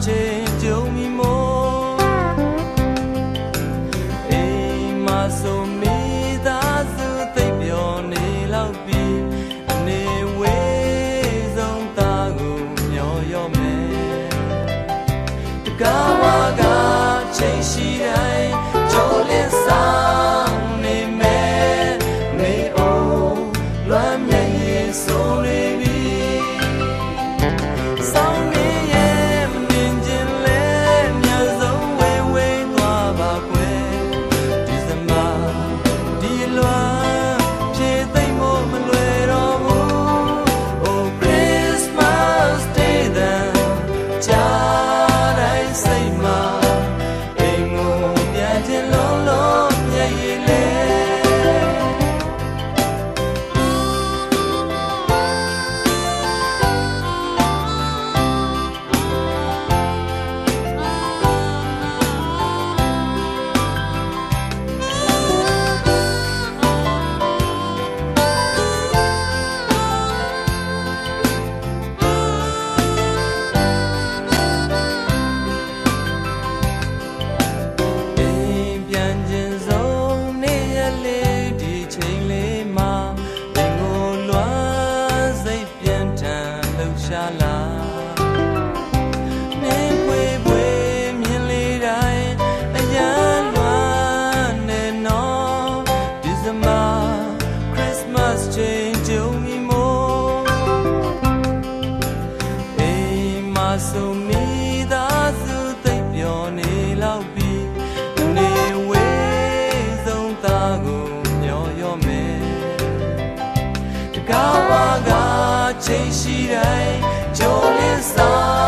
ချိန်ကြုံမိမို့အိမ်မှာဆိုမိသားစုသိပ်ပျော်နေလောက်ပြီးအနေဝေးဆုံးသားကိုမျောရောမယ်တကားဝါကချိန်ရှိတိုင်းကြိုးလင်းဆောင်နေမယ်မေအိုလွမ်းမြေရင်ဆိုနေပြီဆောင်နေရဲ့မမြင်ခြင်းလဲမြတ်ဆုံးဝေးဝေးသွားပါကွယ်ဒီစမဒီလွမ်းဖြည့်သိမ့်ဖို့မလွယ်တော့ဘူး Oh Christmas Day then ကြားတိုင်းစိတ်မှာအိမ်ကိုပြန်ခြင်းလုံးလုံးမျက်ရည်လဲရှာလာနေပွေပွေမြင်လေတိုင်းအရန်လွမ်းနေနော်ဒီစမ Christmas ချိန်ကြုံမိမို့အိမ်မှာဆိုမိသားစုသိပ်ပျော်နေလောက်ပြီးနေဝေးဆုံးသားကိုမျောရောမယ်တကားဝါကချိန်ရှိတိုင်းကြိုးလင်းစား